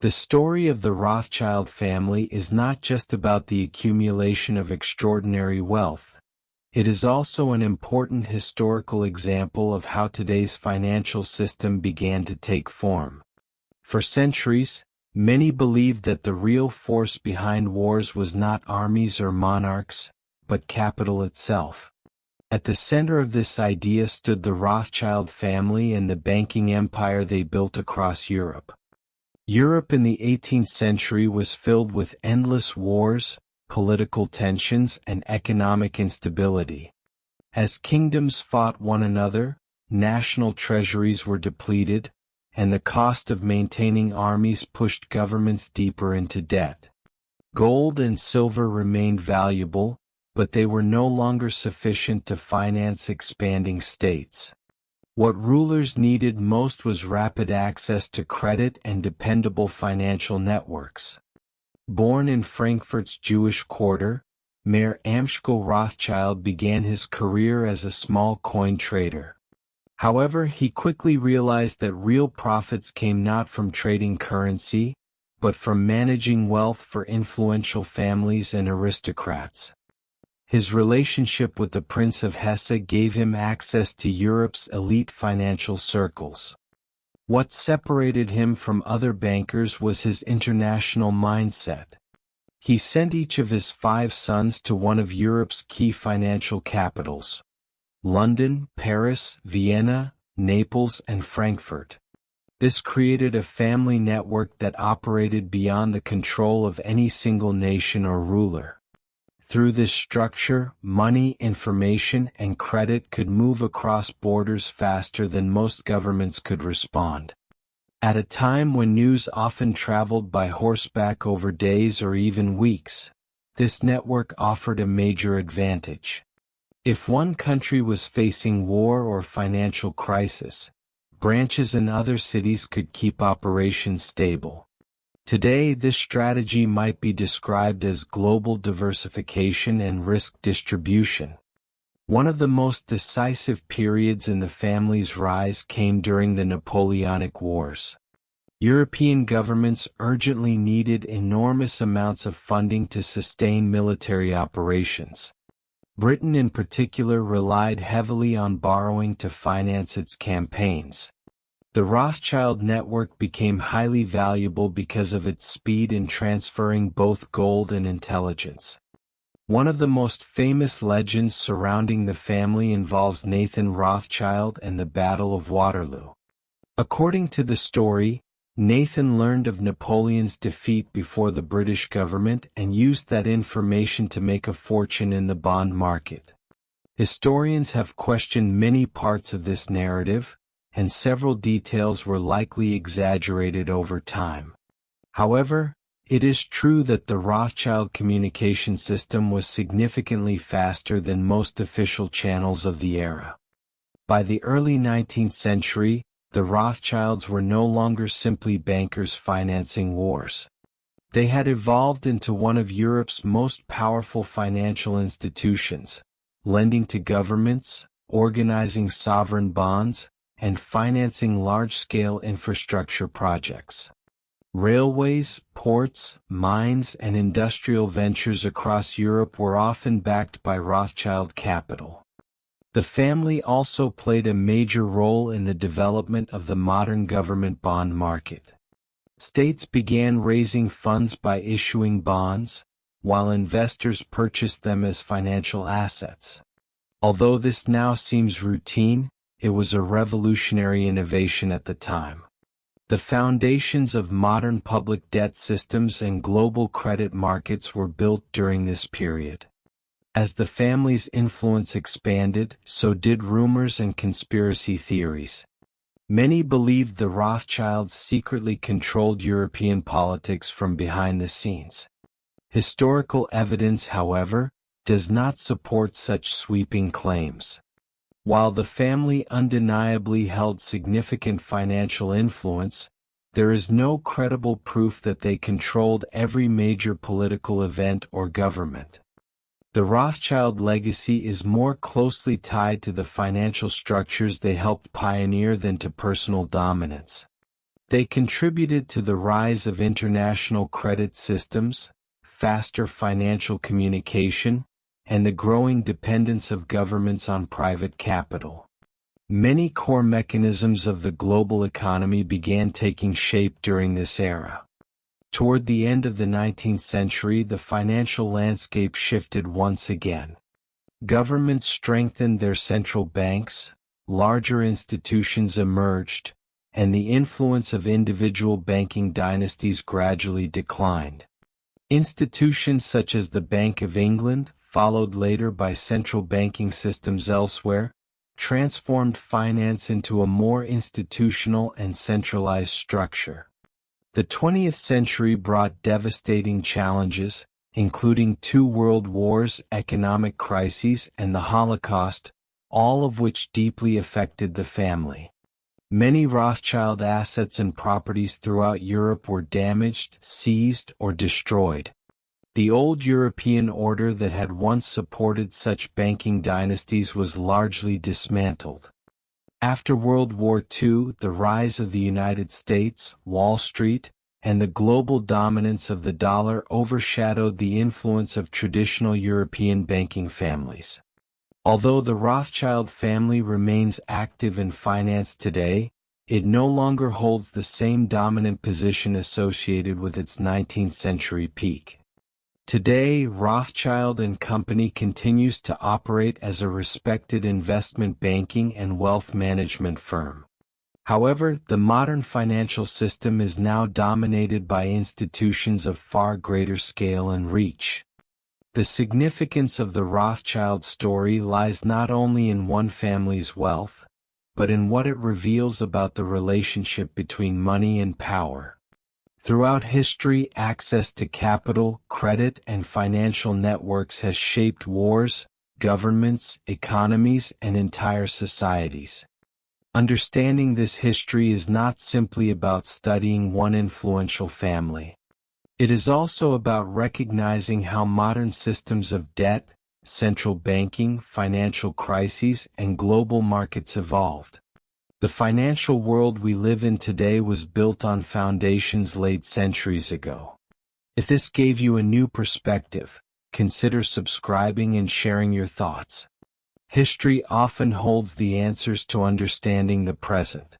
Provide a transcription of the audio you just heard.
The story of the Rothschild family is not just about the accumulation of extraordinary wealth. It is also an important historical example of how today's financial system began to take form. For centuries, many believed that the real force behind wars was not armies or monarchs, but capital itself. At the center of this idea stood the Rothschild family and the banking empire they built across Europe. Europe in the 18th century was filled with endless wars, political tensions, and economic instability. As kingdoms fought one another, national treasuries were depleted, and the cost of maintaining armies pushed governments deeper into debt. Gold and silver remained valuable, but they were no longer sufficient to finance expanding states. What rulers needed most was rapid access to credit and dependable financial networks. Born in Frankfurt's Jewish quarter, Mayer Amschel Rothschild began his career as a small coin trader. However, he quickly realized that real profits came not from trading currency, but from managing wealth for influential families and aristocrats. His relationship with the Prince of Hesse gave him access to Europe's elite financial circles. What separated him from other bankers was his international mindset. He sent each of his 5 sons to one of Europe's key financial capitals: London, Paris, Vienna, Naples, and Frankfurt. This created a family network that operated beyond the control of any single nation or ruler. Through this structure, money, information, and credit could move across borders faster than most governments could respond. At a time when news often traveled by horseback over days or even weeks, this network offered a major advantage. If one country was facing war or financial crisis, branches in other cities could keep operations stable. Today, this strategy might be described as global diversification and risk distribution. One of the most decisive periods in the family's rise came during the Napoleonic Wars. European governments urgently needed enormous amounts of funding to sustain military operations. Britain in particular relied heavily on borrowing to finance its campaigns. The Rothschild network became highly valuable because of its speed in transferring both gold and intelligence. One of the most famous legends surrounding the family involves Nathan Rothschild and the Battle of Waterloo. According to the story, Nathan learned of Napoleon's defeat before the British government and used that information to make a fortune in the bond market. Historians have questioned many parts of this narrative, and several details were likely exaggerated over time. However, it is true that the Rothschild communication system was significantly faster than most official channels of the era. By the early 19th century, the Rothschilds were no longer simply bankers financing wars. They had evolved into one of Europe's most powerful financial institutions, lending to governments, organizing sovereign bonds, and financing large-scale infrastructure projects. Railways, ports, mines, and industrial ventures across Europe were often backed by Rothschild capital. The family also played a major role in the development of the modern government bond market. States began raising funds by issuing bonds, while investors purchased them as financial assets. Although this now seems routine, it was a revolutionary innovation at the time. The foundations of modern public debt systems and global credit markets were built during this period. As the family's influence expanded, so did rumors and conspiracy theories. Many believed the Rothschilds secretly controlled European politics from behind the scenes. Historical evidence, however, does not support such sweeping claims. While the family undeniably held significant financial influence, there is no credible proof that they controlled every major political event or government. The Rothschild legacy is more closely tied to the financial structures they helped pioneer than to personal dominance. They contributed to the rise of international credit systems, faster financial communication, and the growing dependence of governments on private capital. Many core mechanisms of the global economy began taking shape during this era. Toward the end of the 19th century, the financial landscape shifted once again. Governments strengthened their central banks, larger institutions emerged, and the influence of individual banking dynasties gradually declined. Institutions such as the Bank of England, followed later by central banking systems elsewhere, transformed finance into a more institutional and centralized structure. The 20th century brought devastating challenges, including 2 world wars, economic crises, and the Holocaust, all of which deeply affected the family. Many Rothschild assets and properties throughout Europe were damaged, seized, or destroyed. The old European order that had once supported such banking dynasties was largely dismantled. After World War II, the rise of the United States, Wall Street, and the global dominance of the dollar overshadowed the influence of traditional European banking families. Although the Rothschild family remains active in finance today, it no longer holds the same dominant position associated with its 19th century peak. Today, Rothschild & Company continues to operate as a respected investment banking and wealth management firm. However, the modern financial system is now dominated by institutions of far greater scale and reach. The significance of the Rothschild story lies not only in one family's wealth, but in what it reveals about the relationship between money and power. Throughout history, access to capital, credit, and financial networks has shaped wars, governments, economies, and entire societies. Understanding this history is not simply about studying one influential family. It is also about recognizing how modern systems of debt, central banking, financial crises, and global markets evolved. The financial world we live in today was built on foundations laid centuries ago. If this gave you a new perspective, consider subscribing and sharing your thoughts. History often holds the answers to understanding the present.